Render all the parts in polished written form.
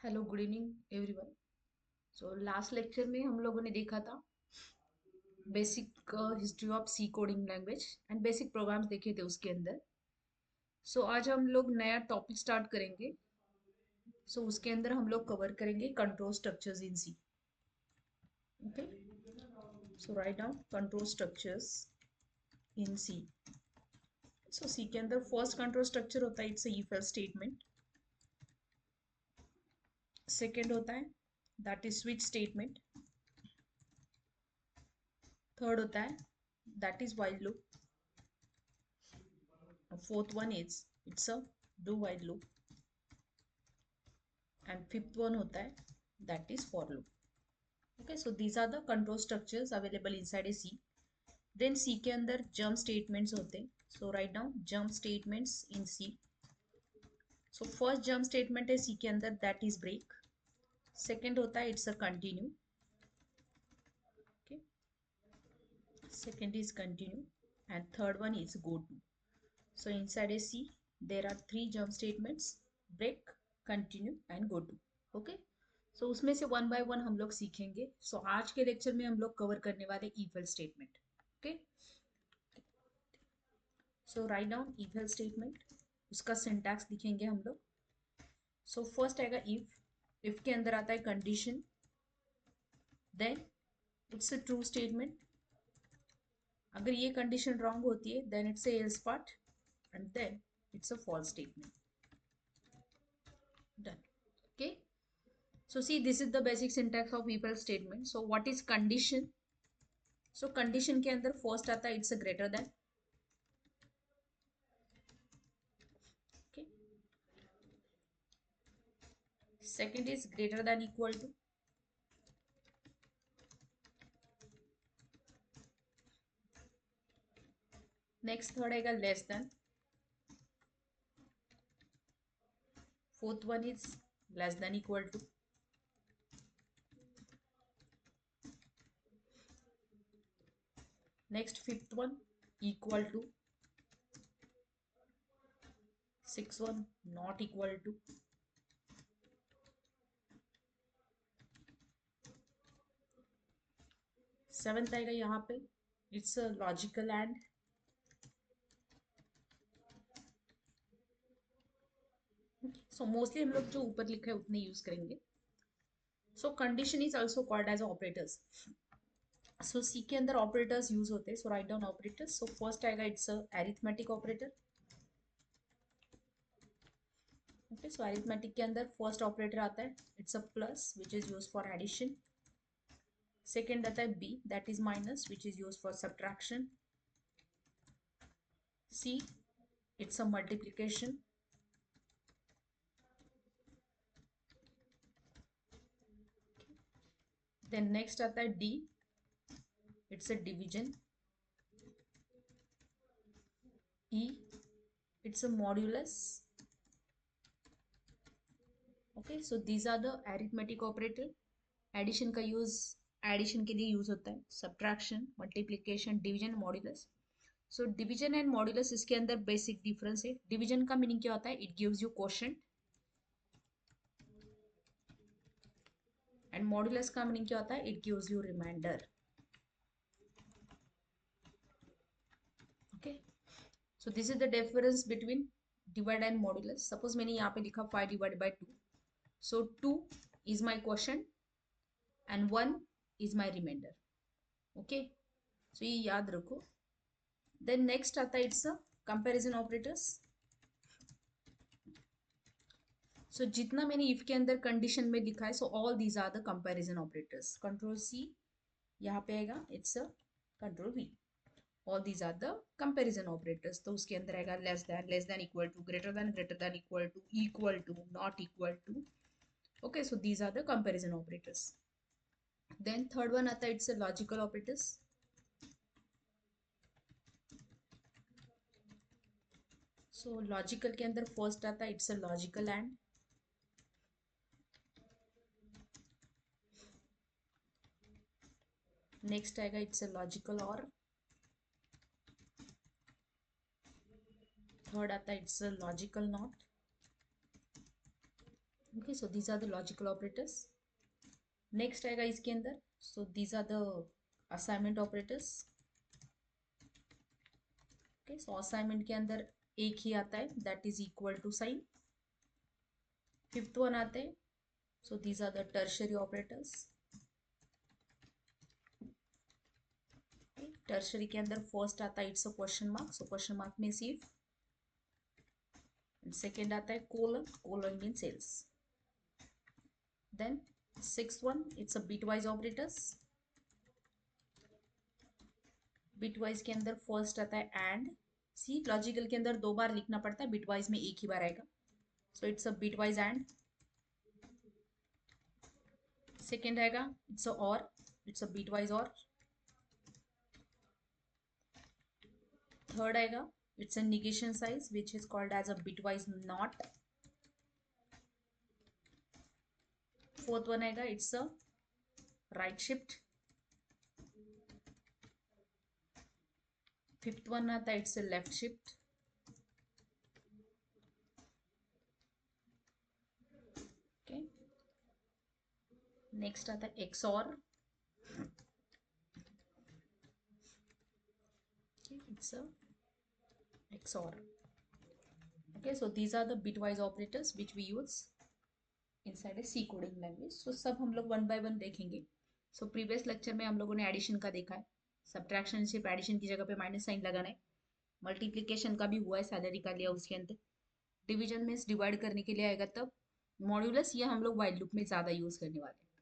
Hello good evening everyone. So last lecture में हम लोगों ने देखा था basic history of C coding language and basic programs देखे थे उसके अंदर। आज हम लोग नया टॉपिक स्टार्ट करेंगे। उसके अंदर हम लोग कवर करेंगे control structures in C. Okay, so write down control structures in C. C के अंदर फर्स्ट कंट्रोल स्ट्रक्चर होता है it's if else statement. Second होता है that is switch statement. Third होता है that is while loop. Fourth one is it's a do while loop and fifth one होता है that is for loop. Okay, so these are the control structures available inside a C. Then C के अंदर jump statements होते हैं. So write down jump statements in C. So first jump statement है C के अंदर that is break. Second होता है it's a continue. Okay, second is continue and third one is go to. So inside a C there are three jump statements: break, continue and go to. Okay. उसमें से one by one हम लोग सीखेंगे। आज के lecture में हम लोग कवर करने वाले if else statement. Okay, write down if else statement, उसका सिंटैक्स लिखेंगे हम लोग। फर्स्ट आएगा इफ के अंदर आता है condition, then it's a true statement. अगर ये कंडीशन रॉन्ग होती है then it's else part and then it's a false statement. Done. Okay, see this is the basic syntax of if else statement. What is condition? Condition के अंदर first आता है it's a greater than. Okay, second is greater than equal to. Next third आएगा less than. Fourth one is less than equal to. Next fifth one equal to. Six one not equal to. Seventh आएगा यहाँ पे it's a logical and. Mostly हम लोग जो ऊपर लिखा है उतने यूज करेंगे। Condition is also called as operators. C के अंदर ऑपरेटर्स यूज होते हैं। Write down operators. फर्स्ट आएगा it's a arithmetic operator. Okay, arithmetic के अंदर फर्स्ट ऑपरेटर आता है it's a plus which is use for addition. Second आता है B that is minus which is use for subtraction. C it's a multiplication. Then next आता है D, it's a division. E it's a modulus. Okay, these are the arithmetic operator. Addition का use addition के लिए use होता है, subtraction, multiplication, division, modulus. Division and modulus इसके अंदर basic difference है। डिवीजन का मीनिंग क्या होता है? It gives you quotient. And modulus का मीनिंग क्या होता है? It gives you remainder. Okay, this is the difference between divide and modulus. Suppose मैंने यहाँ पे लिखा 5 divide by 2। 2 is my question and 1 is my remainder. Okay, ये याद रखो। देन नेक्स्ट आता है इट्स अ कंपैरिजन ऑपरेटर्स। जितना मैंने इफ के अंदर कंडीशन में लिखा है all these are the comparison operators. Control C यहाँ पे आएगा it's a control V. All these are the comparison operators. उसके अंदर आएगा less than equal to, greater than equal to, not equal to. Okay, these are the comparison operators. Then third one आता है it's a logical operators. Logical के अंदर first आता है it's a logical and. Next आएगा it's a logical और। Third आता है it's a logical not. Okay, so these are the logical operators. Next आएगा इसके अंदर, so these are the assignment operators. Okay, so assignment के अंदर एक ही आता है, that is equal to sign. Fifth one आते हैं, so these are the tertiary operators. Tertiary के अंदर फर्स्ट आता है it's a question mark, so question mark means if. Second आता है colon, colon means else. Then sixth one it's a bitwise operators. Bitwise के अंदर फर्स्ट आता है एंड. सी लॉजिकल के अंदर दो बार लिखना पड़ता है, बिटवाइज में एक ही बार आएगा, so it's a bitwise and. Second आएगा it's a or, it's a bitwise or. Third आएगा it's a negation size which is called as a bitwise not. Fourth one आएगा it's a right shift. Fifth one आता है it's a left shift. Okay, next आता है XOR. It's a XOR. Okay, so these are the bitwise operators which we use inside a C coding language. So सब हम लोग one by one देखेंगे. So previous lecture में हम लोगों ने एडिशन का देखा है, सब्ट्रैक्शन सिर्फ एडिशन की जगह पे माइनस साइन लगाना है. मल्टीप्लिकेशन का भी हुआ है, सैलरी का लिया उसके अंदर. डिवीजन में डिवाइड करने के लिए आएगा तब. मॉड्यूलस ये हम लोग वाइल लूप में ज़्यादा यूज़ करने वाले हैं.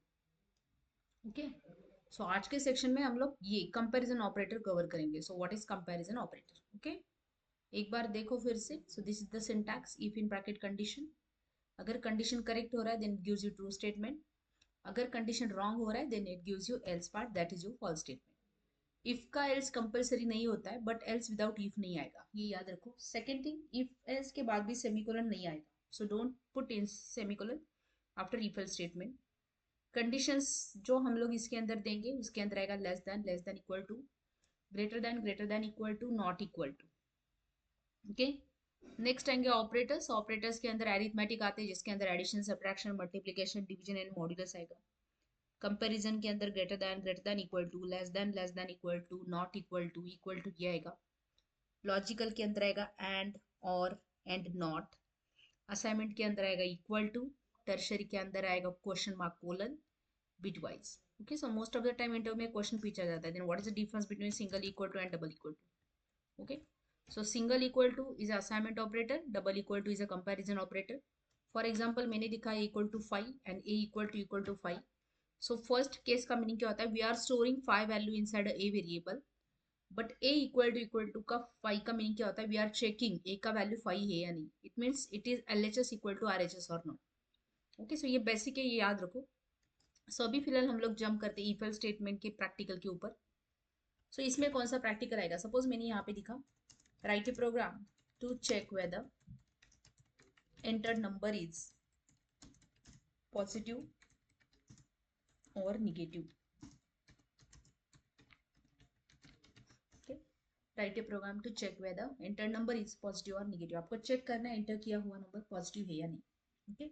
ओके, सो आज के सेक्शन में हम लोग ये कंपैरिजन ऑपरेटर कवर करेंगे. So what is comparison operator. Okay, एक बार देखो फिर से. So this is the syntax. If in bracket condition, अगर कंडीशन करेक्ट हो रहा है then it gives you true statement. अगर कंडीशन रॉन्ग हो रहा है then it gives you else part, that is your false statement. If का else compulsory नहीं होता है, बट एल्स विदाउट इफ नहीं आएगा, ये याद रखो. सेकेंड थिंग, इफ एल्स के बाद भी सेमीकोलन नहीं आएगा, so don't put in semicolon after if else statement. Conditions जो हम लोग इसके अंदर देंगे उसके अंदर आएगा less than equal to, greater than equal to, not equal to. Okay, next आएंगे ऑपरेटर्स. ऑपरेटर्स के अंदर एरिथमेटिक आते हैं जिसके अंदर addition, subtraction, multiplication, division and modulus आएगा. कंपैरिजन के अंदर greater than equal to, less than equal to, not equal to ये आएगा. लॉजिकल के अंदर आएगा एंड, और, एंड नॉट. असाइनमेंट के अंदर आएगा इक्वल टू. टर्शरी के अंदर आएगा question mark, colon, bitwise. Okay, so most of the time interview में क्वेश्चन पूछा जाता है, then what is the difference between single equal to and double equal to. Okay, so single equal to is a assignment operator, double equal to is a comparison operator. For example मैंने लिखा है equal to 5 and a equal to 5. So first case का meaning क्या होता है, we are storing 5 value inside a variable, but a equal to का 5 का meaning क्या होता है, we are checking a का वैल्यू 5 है या नहीं. it means it is LHS equal to RHS or not. Okay, so ये बेसिक है, ये याद रखो. सो अभी फिलहाल हम लोग जंप करते हैं इफ स्टेटमेंट के प्रैक्टिकल के ऊपर. सो इसमें कौन सा प्रैक्टिकल आएगा, सपोज मैंने यहाँ पे लिखा write a program to check whether enter number is positive or negative. Write a program to check whether enter number is positive or negative. आपको चेक करना है एंटर किया हुआ नंबर पॉजिटिव है या नहीं. ओके,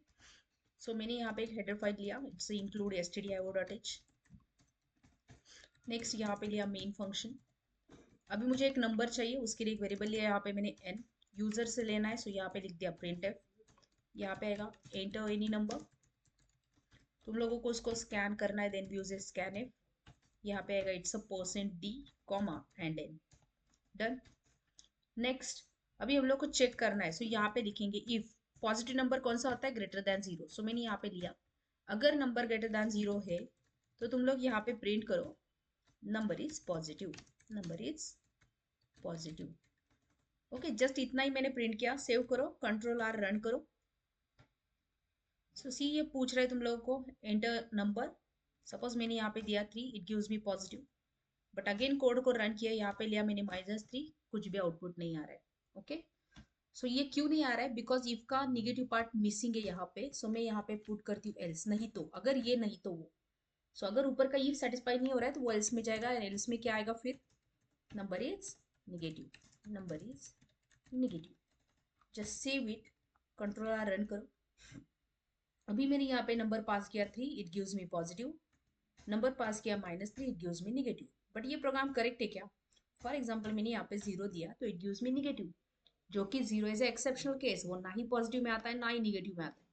सो मैंने यहाँ पे एक हेडर फाइल लिया, इट्स इंक्लूड stdio.h. नेक्स्ट यहाँ पे लिया मेन फंक्शन. अभी मुझे एक नंबर चाहिए, उसके लिए एक वेरिएबल लिया यहाँ पे मैंने n. यूजर से लेना है, सो यहाँ पे लिख दिया printf. यहाँ पे आएगा एंटर एनी नंबर. तुम लोगों को उसको स्कैन करना है, देन यूज स्कैन इफ. यहाँ पे आएगा it's a %d, comma and n. Done. Next अभी हम लोग को चेक करना है, सो यहाँ पे लिखेंगे इफ पॉजिटिव नंबर कौन सा होता है, ग्रेटर देन 0. सो मैंने यहाँ पे लिया, अगर नंबर ग्रेटर देन 0 है तो तुम लोग यहाँ पे प्रिंट करो number is positive, number is positive. Okay, just इतना ही मैंने प्रिंट किया. सेव करो, कंट्रोल आर रन करो. सो सी ये पूछ रहा है तुम लोगों को एंटर नंबर. सपोज मैंने यहाँ पे दिया 3, it gives me positive. But again code को रन किया, यहाँ पे लिया मैंने -3, कुछ भी आउटपुट नहीं आ रहा है. ओके, सो ये क्यों नहीं आ रहा है, बिकॉज इफ का निगेटिव पार्ट मिसिंग है यहाँ पे. सो मैं यहाँ पे पुट करती हूँ एल्स, नहीं तो, अगर ये नहीं तो वो. सो अगर ऊपर का इफ सेटिस्फाई नहीं हो रहा है तो वो एल्स में जाएगा. एल्स में क्या आएगा फिर, number is negative, number is negative. Just save it, control R run करो. अभी मैंने यहाँ पे नंबर पास किया 3, it gives me positive. Number pass किया -3, it gives me negative. But ये प्रोग्राम करेक्ट है क्या? फॉर एग्जाम्पल मैंने यहाँ पे 0 दिया तो इट गिव्स मी निगेटिव, जो कि 0 इज एक्सेप्शनल केस, वो ना ही पॉजिटिव में आता है ना ही निगेटिव में आता है।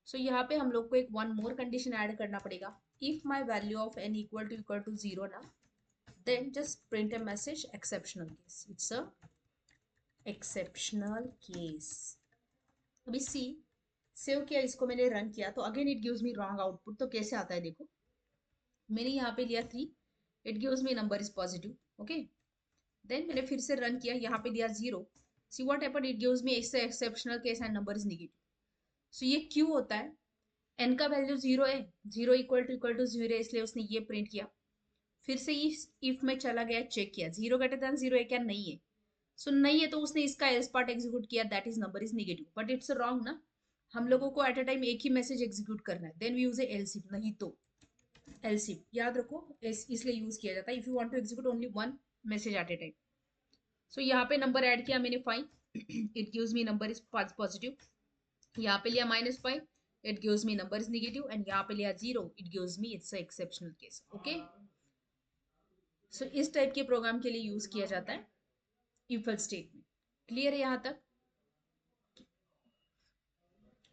सो यहाँ पे हम लोग को एक वन मोर कंडीशन ऐड करना पड़ेगा। If my value of n equal to 0 ना, then just print a message exceptional case. It's a exceptional case. अभी सी सेव किया, इसको मैंने रन किया तो again it gives me wrong output. तो कैसे आता है देखो, मैंने यहाँ पे लिया 3, it gives me number is positive. Okay, then मैंने फिर से रन किया, यहाँ पे दिया 0। See what happened, it gives me exceptional case and number is negative. So ये क्यों होता है? एन का वैल्यू 0 है, 0 इक्वल टू 0 है, इसलिए उसने ये प्रिंट किया। फिर से इफ में चला गया, चेक किया 0 ग्रेटर देन 0 है क्या, नहीं है। सो नहीं है तो उसने इसका एल्स पार्ट एग्जीक्यूट किया, that is number is negative. But it's wrong ना, हम लोगों को एट अ टाइम एक ही मैसेज एग्जीक्यूट करना है, देन वी यूज एलसिफ, नहीं तो एलसिफ याद रखो इसलिए यूज किया जाता है if you want to execute only one message at a time. So यहाँ पे नंबर ऐड किया मैंने 5, it gives me number is positive. यहाँ पे लिया -5, it gives me number is negative. And यहाँ पे लिया 0, it gives me it's exceptional case. Okay, so इस टाइप के प्रोग्राम के लिए यूज किया जाता है इफ एल्स स्टेटमेंट। क्लियर है यहाँ तक?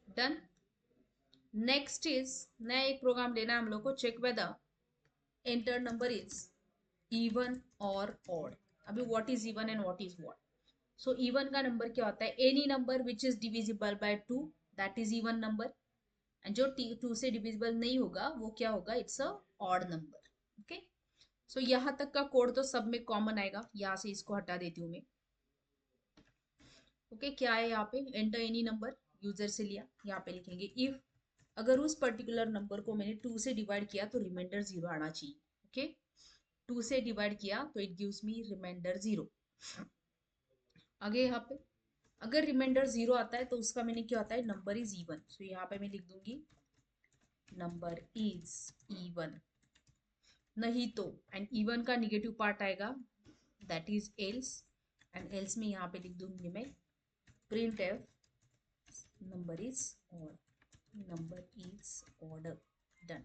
डन। नेक्स्ट इज नया एक प्रोग्राम लेना है हम लोग को, check whether enter number is even or odd. अभी what is even and what is odd? So even का नंबर क्या होता है? Any number which is divisible by 2, that is even number. And जो 2 से डिविजिबल नहीं होगा वो क्या होगा? It's a odd number. Okay, so यहाँ तक का कोड तो सब में कॉमन आएगा, यहाँ से इसको हटा देती हूँ मैं। ओके, क्या है यहाँ पे? एंटर एनी नंबर, यूजर से लिया, यहाँ पे लिखेंगे इफ अगर उस पर्टिकुलर नंबर को मैंने 2 से डिवाइड किया तो रिमाइंडर 0 आना चाहिए। ओके, 2 से डिवाइड किया तो इट गिव्स मी रिमाइंडर 0। आगे यहाँ पे अगर रिमाइंडर 0 आता है तो उसका मीनिंग क्या होता है? Number is even. सो यहाँ पे मैं लिख दूंगी नंबर इज इवन। नहीं तो एंड इवन का निगेटिव पार्ट आएगा, that is else. And else में यहाँ पे लिख दूंगी मैं print f number is odd, number is order. Done.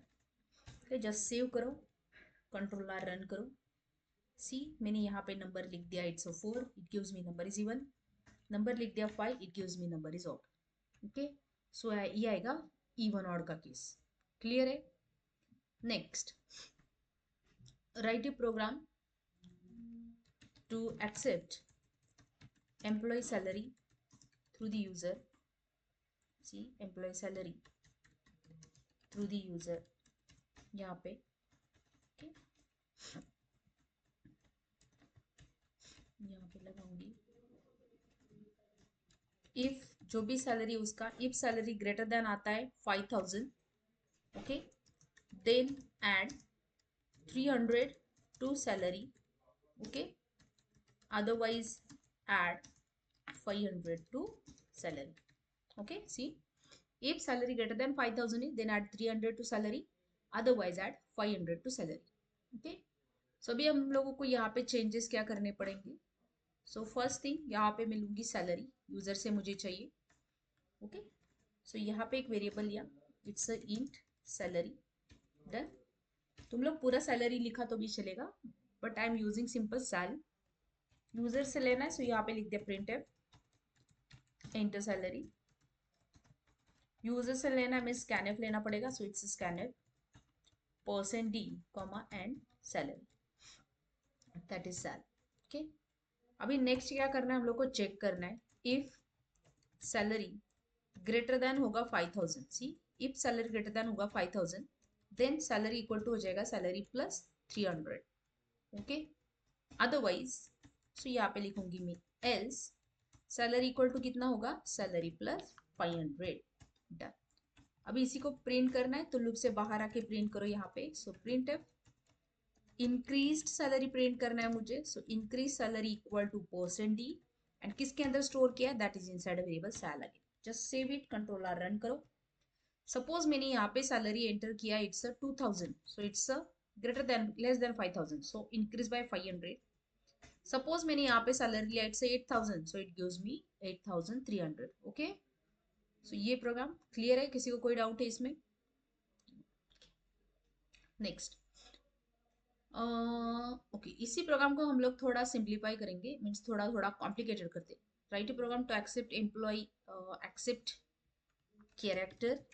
Okay, just save करो, कंट्रोल आर रन करो। सी मैंने यहाँ पे नंबर लिख दिया, it's 4, it gives me number is even. Number लिख दिया 5, it gives me number is odd. Okay, so ये आएगा इवन ऑड का केस। क्लियर है? Next, write a program to accept employee salary through the user. See, employee salary through the user यहाँ पे। Okay, यहाँ पे लगाऊंगी इफ जो भी सैलरी उसका, इफ सैलरी ग्रेटर देन आता है 5000, okay, then add 300 to salary. Okay, otherwise add 500 to salary. Okay, see, if salary greater than 5000 then add 300 to salary, otherwise add 500 to salary. Okay, so अभी हम लोगों को यहाँ पे changes क्या करने पड़ेंगे? सो फर्स्ट थिंग यहाँ पे मैं लूंगी सैलरी, यूजर से मुझे चाहिए। ओके, सो यहाँ पे एक वेरिएबल लिया, it's a int salary. Done. तुम लोग पूरा सैलरी लिखा तो भी चलेगा, but I am using simple sal. User से लेना है, सो यहाँ पे लिख दिया प्रिंट एंटर सैलरी। यूजर से लेना है, हमें स्कैनफ लेना पड़ेगा, so it's scanf %d comma and salary, that is sal. Okay, अभी नेक्स्ट क्या करना है हम लोग को? चेक करना है इफ सैलरी ग्रेटर देन होगा 5000। सी, इफ सैलरी ग्रेटर देन होगा 5000 देन सैलरी इक्वल टू हो जाएगा salary plus 300। Okay, otherwise so यहाँ पे लिखूंगी मैं एल्स सैलरी इक्वल टू कितना होगा? Salary plus 500। डन। अभी इसी को प्रिंट करना है तो लूप से बाहर आके प्रिंट करो यहाँ पे। So printf increased salary print करना है मुझे, so increase salary equal to %d and किसके अंदर स्टोर किया? That is inside a variable salary. Just save it, control R run करो। सपोज मैंने यहाँ पे सैलरी एंटर किया, it's 2000, so it's greater than less than 5000, so increase by 500। Suppose मैंने यहाँ पे सैलरी लिया, it's 8000, so it gives me 8300। Okay, so ये प्रोग्राम क्लियर है, किसी को कोई डाउट है इसमें? नेक्स्ट, ओके, इसी प्रोग्राम को हम लोग थोड़ा सिंप्लीफाई करेंगे, मीन्स थोड़ा थोड़ा कॉम्प्लिकेटेड करते। Write a program to accept employ, accept character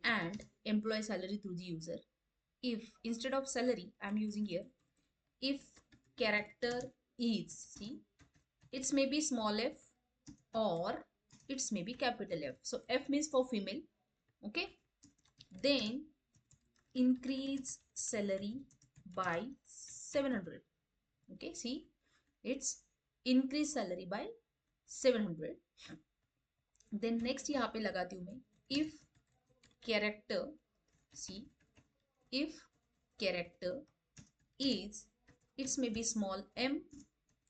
and employee salary through the user. If instead of salary I'm using here, if character is, see, it's maybe small f or it's maybe capital F. So F means for female, okay? Then increase salary by 700. Okay, see, it's increase salary by 700. Then next यहाँ पे लगाती हूँ मैं, if character, see, if character is, it's may be small m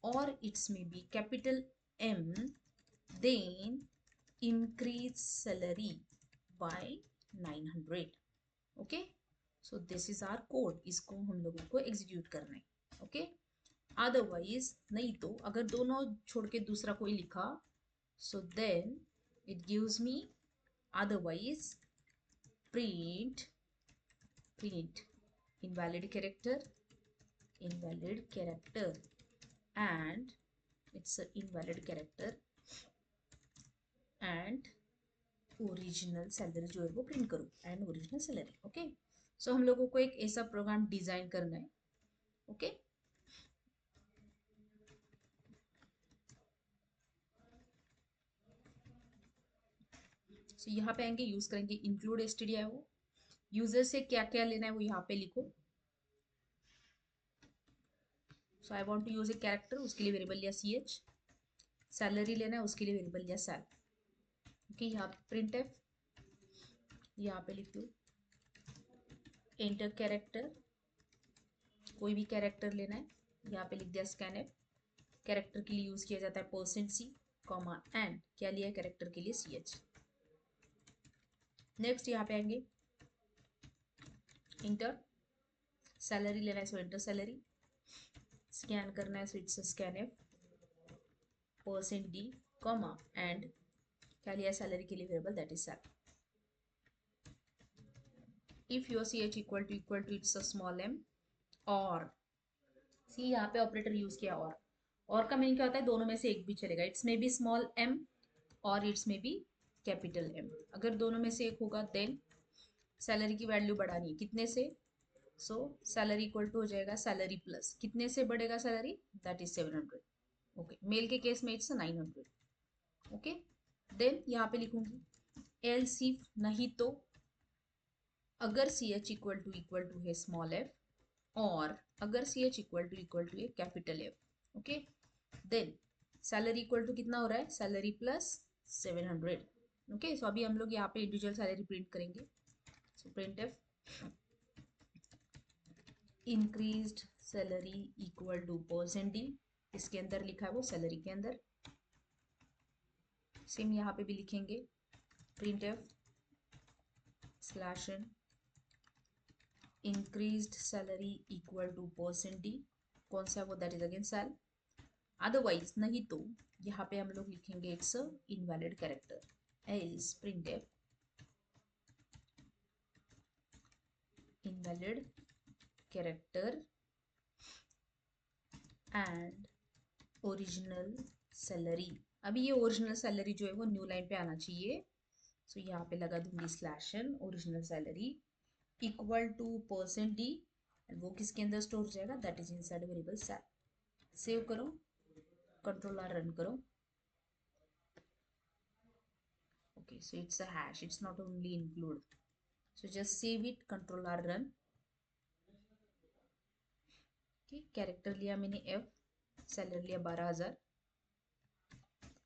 or it's may be capital M, then increase salary by 900. okay, so this is our code, इसको हम लोगों को execute करना है। okay, otherwise नहीं तो अगर दोनों छोड़ के दूसरा कोई लिखा, so then it gives me otherwise print invalid character and it's an invalid character and original salary जो है वो प्रिंट करूँ, एंड ओरिजिनल सैलरी। ओके, सो हम लोगों को एक ऐसा प्रोग्राम डिजाइन करना है। ओके, सो यहाँ पे आएंगे, यूज करेंगे इंक्लूड stdio, यूजर से क्या क्या लेना है वो यहाँ पे लिखो। So I want to use a character, उसके लिए वेरिएबल लिया ch, सैलरी लेना है उसके लिए वेरिएबल लिया सैल। ओके, यहाँ पे प्रिंट एफ, यहाँ पे लिख दो एंटर कैरेक्टर, कोई भी कैरेक्टर लेना है, यहाँ पे लिख दिया स्कैन एफ, कैरेक्टर के लिए यूज किया जाता है %c, कॉमा एंड क्या लिया कैरेक्टर के लिए ch। नेक्स्ट यहाँ पे आएंगे इंटर, सैलरी लेना है सो इंटर सैलरी, स्कैन करना है so it's scanf, %d, comma and क्या लिया सैलरी के लिए variable that is sal. If your ch equal to it's small m और सी, यहाँ पे ऑपरेटर यूज किया और का मीनिंग क्या होता है, दोनों में से एक भी चलेगा, इट्स में बी स्मॉल m और इट्स में बी कैपिटल M। अगर दोनों में से एक होगा देन सैलरी की वैल्यू बढ़ानी है, कितने से, सो सैलरी इक्वल टू हो जाएगा सैलरी प्लस, कितने से बढ़ेगा salary, that is 700। Okay, male के केस में इट्स 900। ओके, देन यहाँ पे लिखूंगी एल्स इफ, नहीं तो अगर ch इक्वल टू है स्मॉल f और अगर ch इक्वल टू है capital F। Okay, then salary equal to कितना हो रहा है, सैलरी प्लस 700। ओके, सो अभी हम लोग यहाँ पे इंडिविजुअल सैलरी प्रिंट करेंगे। So printf increased salary equal to %d, इसके अंदर लिखा है वो सैलरी के अंदर, सेम यहाँ पे भी लिखेंगे printf slash n increased salary equal to %d, कौन सा है वो, that is again sal. Otherwise नहीं तो यहाँ पे हम लोग लिखेंगे it's invalid character, else printf invalid character and original salary. अभी ये ओरिजिनल सैलरी जो है वो न्यू लाइन पे आना चाहिए, सो यहाँ पे लगा दूंगी slash n original salary equal to %d, and वो किसके अंदर स्टोर हो जाएगा, that is inside variable sal. Save करो, कंट्रोल आर रन करो। okay, so it's a hash, it's not only include, so just save it, control r run। okay, character लिया मैंने f, salary लिया 12,000,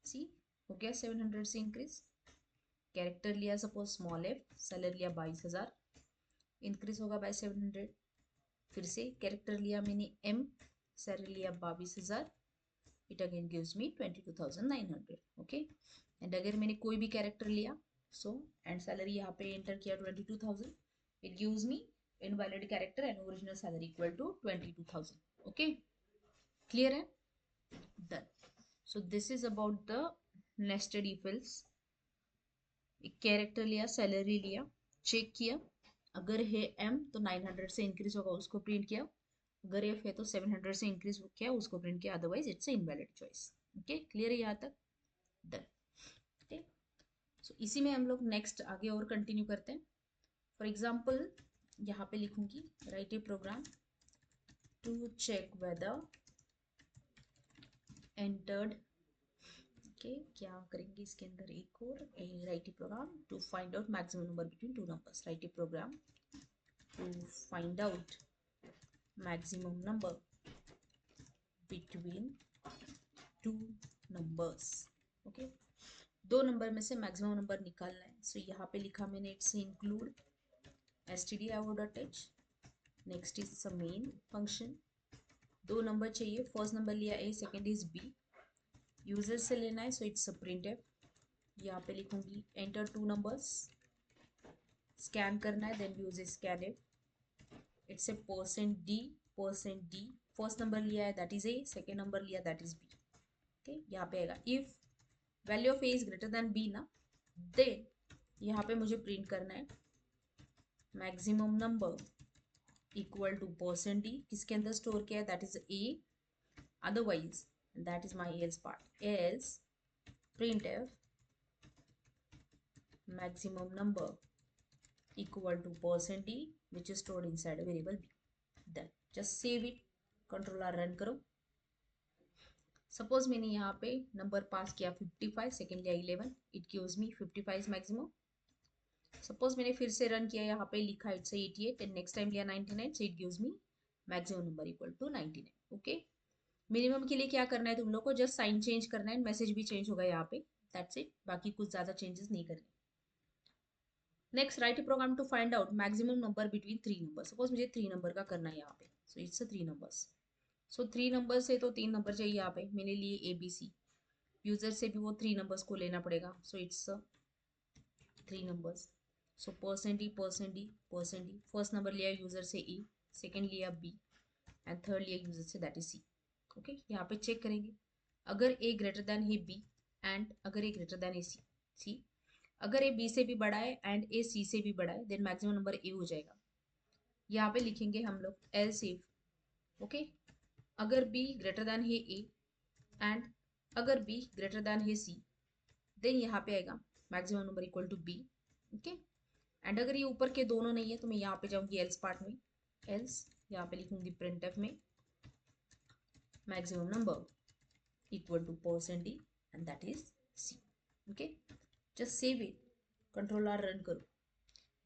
सी हो गया 700 से इंक्रीज। कैरेक्टर लिया suppose small f, salary लिया 22,000, इंक्रीज होगा बाय 700। फिर से कैरेक्टर लिया मैंने m, सैलरी लिया 22,000, it again gives me 22,900। Okay, and अगर मैंने कोई भी कैरेक्टर लिया सो एंड सैलरी यहाँ पे एंटर किया 22,000, it gives me invalid character and original salary equal to 22,000। Okay, clear है, done. So this is about the nested if else. एक कैरेक्टर लिया, सैलरी लिया, चेक किया, अगर है एम तो 900 से इंक्रीज होगा, उसको प्रिंट किया, अगर एफ है तो 700 से इंक्रीज किया, उसको प्रिंट किया, otherwise it's invalid choice. Okay, clear है यहाँ तक? डन। ठीक, सो इसी में हम लोग नेक्स्ट आगे और कंटिन्यू करते हैं। फॉर एग्जाम्पल यहाँ पे लिखूंगी write a program to check whether entered. Okay, क्या करेंगे इसके अंदर, एक और write a program to find out maximum number between two numbers. Write a program to find out maximum number between two numbers. Okay, दो number में से maximum number निकालना है। सो यहाँ पे लिखा मैंने it's include stdio.h, next is the main function. दो नंबर चाहिए, फर्स्ट नंबर लिया ए, सेकेंड इज बी, यूजर से लेना है, सो इट्स प्रिंटफ। यहाँ पे लिखूंगी एंटर टू नंबर्स, स्कैन करना है, then use scanf, it's a percent D, first number लिया है that is A, second number लिया दैट इज बी। ओके, यहाँ पे आएगा if value of A is greater than B ना, then यहाँ पे मुझे प्रिंट करना है maximum number equal to percent D, किसके अंदर स्टोर किया है that is A, otherwise that is my else part, else printf maximum number equal to percent d which is stored inside a variable b. Then just save it, control R run करो। Suppose मैंने यहाँ पे number pass किया 55, second लिया 11, it gives me 55 is maximum. Suppose मैंने फिर से run किया, यहाँ पे लिखा इट्स 88 एंड नेक्स्ट टाइम लिया 99, so it gives me maximum number equal to 99। Okay, minimum के लिए क्या करना है तुम लोग को, जस्ट साइन चेंज करना है, मैसेज भी चेंज होगा यहाँ पे, दैट्स इट, बाकी कुछ ज्यादा चेंजेस नहीं करने। Next write a program to find out maximum number between three number. Suppose मुझे थ्री नंबर का करना है यहाँ पे, so it's three numbers. So three number से तो तीन नंबर चाहिए, यहाँ पे मैंने लिए ए बी सी, यूजर से भी वो थ्री नंबर्स को लेना पड़ेगा, so it's three numbers. So percent D percent D percent D, first number लिया यूजर से ए, सेकेंड लिया बी एंड थर्ड लिया यूजर से दैट इज सी। ओके, यहाँ पे चेक करेंगे, अगर ए ग्रेटर देन है बी एंड अगर ए ग्रेटर देन ए सी, सी अगर ए बी से भी बड़ा है एंड ए सी से भी बड़ा है, देन मैक्सिमम नंबर ए हो जाएगा। यहाँ पे लिखेंगे हम लोग एल्स इफ, ओके, अगर बी ग्रेटर देन है ए एंड अगर बी ग्रेटर देन है सी, देन यहाँ पे आएगा maximum number equal to B. Okay, and अगर ये ऊपर के दोनों नहीं है तो मैं यहाँ पे जाऊंगी एल्स पार्ट में, एल्स यहाँ पे लिखूंगी प्रिंटफ में maximum number equal to percent D and that is C. Okay, just save it, control R run करो।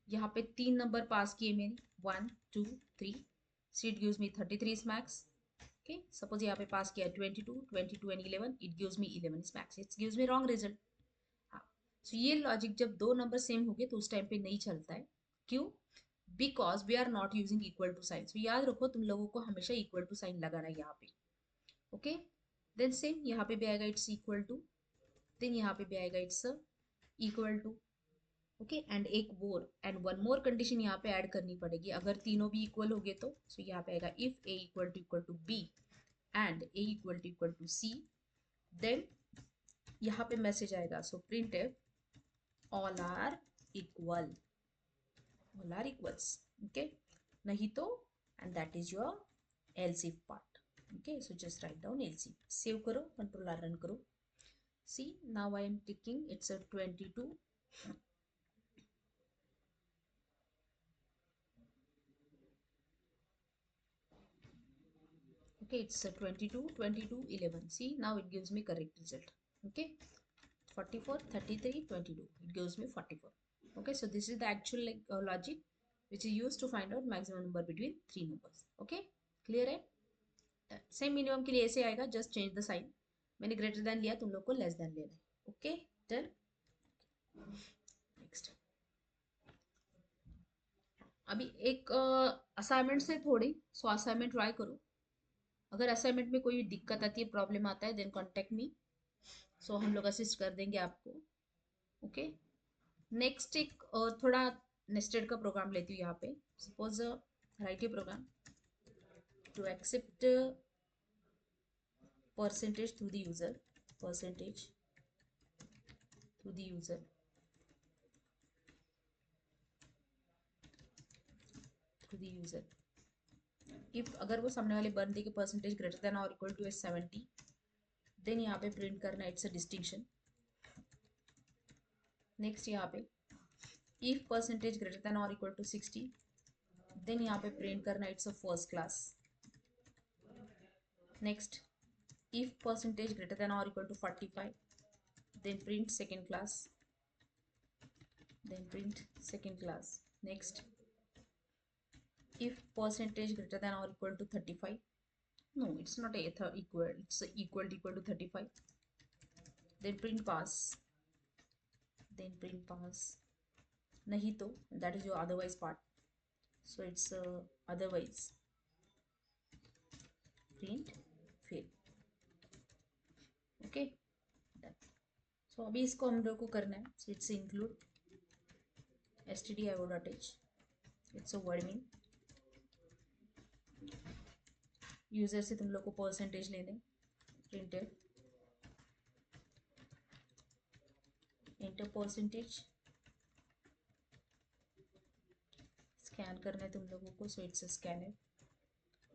यहाँ पे तीन नंबर पास किए मैंने, 1 2 3, so it gives me 33 is max। okay, suppose यहाँ पे पास किया 22 and 11, it gives me 11 is max, it gives me wrong result। हाँ, so ये लॉजिक जब दो नंबर सेम हो गए तो उस टाइम पे नहीं चलता है, क्यों? Because we are not using equal to sign. So याद रखो तुम लोगों को हमेशा इक्वल टू साइन लगाना है यहाँ पे। ओके, देन सेम यहाँ पे भी आएगा इट्स इक्वल टू, देन यहाँ पे भी आएगा it's equal to. Okay, and एक more and one more condition यहाँ पे ऐड करनी पड़ेगी, अगर तीनों भी इक्वल हो गए तो सो यहाँ पे आएगा if a equal to b and a equal to c, then यहाँ पे मैसेज आएगा, so print if all are equal, all are equals. Okay, नहीं तो and that is your else if part. Okay, so just write down else if, save करो, control R run करो। See now I am taking it's a 22, okay, it's a 22 22 11, see now it gives me correct result। okay, 44 33 22, it gives me 44। okay, so this is the actual like logic which is used to find out maximum number between three numbers। okay, clear है? Same minimum के लिए ऐसे आएगा, just change the sign, मैंने greater than लिया, तुम लोग को लेस देन लेना है। Okay, done. नेक्स्ट, अभी एक असाइनमेंट से थोड़ी, सो असाइनमेंट ट्राई करो, अगर असाइनमेंट में कोई दिक्कत आती है, प्रॉब्लम आता है, देन कॉन्टेक्ट मी, सो हम लोग असिस्ट कर देंगे आपको। ओके, नेक्स्ट एक थोड़ा नेस्टेड का प्रोग्राम लेती हूँ यहाँ पे। Suppose write a program to accept percentage through the user, percentage through the user to the user. If अगर वो सामने वाले बंदे के परसेंटेज ग्रेटर देन और इक्वल टू 70, देन यहाँ पे प्रिंट करना इट्स अ डिस्टिंक्शन। नेक्स्ट यहाँ पे इफ परसेंटेज ग्रेटर देन और इक्वल टू 60, देन यहाँ पे प्रिंट करना it's a first class. Next if percentage greater than or equal to 45, then print second class, then print second class. Next, if percentage greater than or equal to 35, no, it's not a equal, it's a equal to 35, then print pass, then print pass. Nahi to, that is your otherwise part, so it's otherwise, print fail. Okay, done. So अभी इसको हम लोग को करना है, so it's include stdio.h, it's a word mean, user से तुम लोग को परसेंटेज लेने, प्रिंटेड इंटर परसेंटेज, स्कैन करना है तुम लोगों को, सो it's a scanner,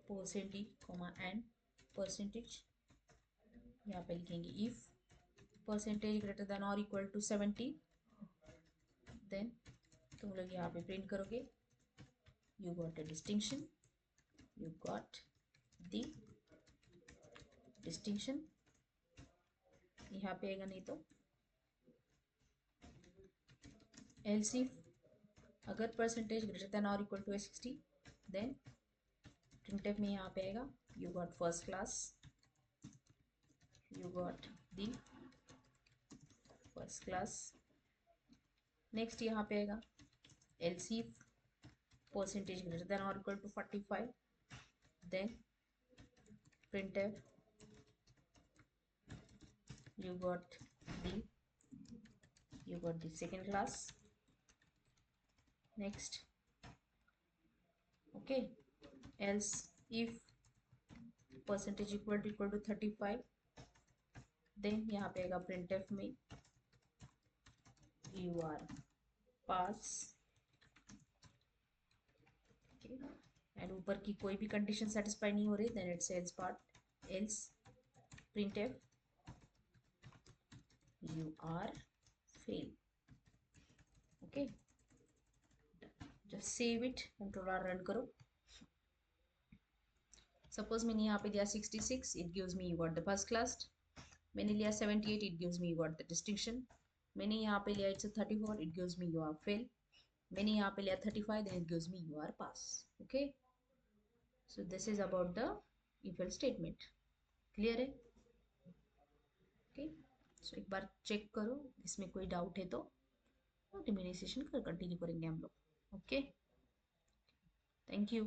percentage comma and percentage, यहाँ पे लिखेंगे इफ परसेंटेज ग्रेटर देन और इक्वल टू 70, देन तुम लोग यहाँ पे प्रिंट करोगे, you got a distinction, you got the distinction, यहाँ पे आएगा, नहीं तो एल्स इफ अगर परसेंटेज ग्रेटर देन और इक्वल टू 60, देन प्रिंटफ में यहाँ पे आएगा, you got first class, you got the first class. Next यहाँ पे आएगा else if percentage greater than और equal to 45, then printf you got the second class. Next, okay, else if percentage equal to 35, then यहाँ पे आएगा printf में you are pass, okay, and ऊपर की कोई भी कंडीशन सेटिस्फाई नहीं हो रही, then it's else part, else printf you are fail. Okay, just save it and थोड़ा रन करो। सपोज मैंने यहाँ पे दिया 66, it gives me you got the first class. मैंने लिया 78, it gives me you got the distinction. मैंने यहाँ पे लिया it's 34, it gives me you are fail. मैंने यहाँ पे लिया 35, then it gives me you are pass. Okay, so this is about the if else statement. Clear है? Okay, so एक बार चेक करो, इसमें कोई डाउट है तो रिमेनिसेशन कंटिन्यू करेंगे हम लोग। Okay, thank you.